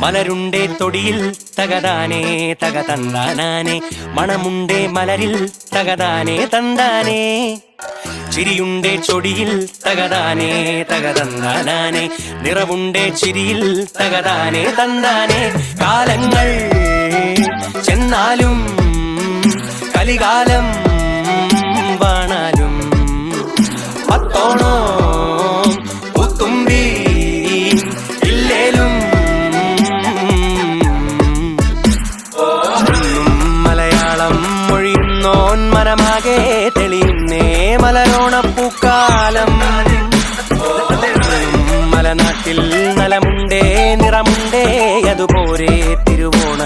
മലരുണ്ടേ തൊടിയിൽ തകതാനേ തക തന്താനാനേ, മണമുണ്ടേ മലരിൽ തകതാനേ തന്താനേ, ചിരിയുണ്ടേ ചൊടിയിൽ തകതാനേ തക തന്താനാനേ, നിറവുണ്ടേ ചിരിയിൽ തകതാനേ തന്താനേ. കാലങ്ങൾ ചെന്നാലും കലികാലം വാണാലും പത്തോണോ പൂത്തുമ്പി ഇല്ലേലും മലയാളം മൊഴിയുന്നോൻ മനമാകെ തെളിയുന്നേ മലരോണപ്പൂക്കാലം. മലനാട്ടിൽ നലമുണ്ടേ നിറമുണ്ടേ അതുപോലെ തിരുവോണ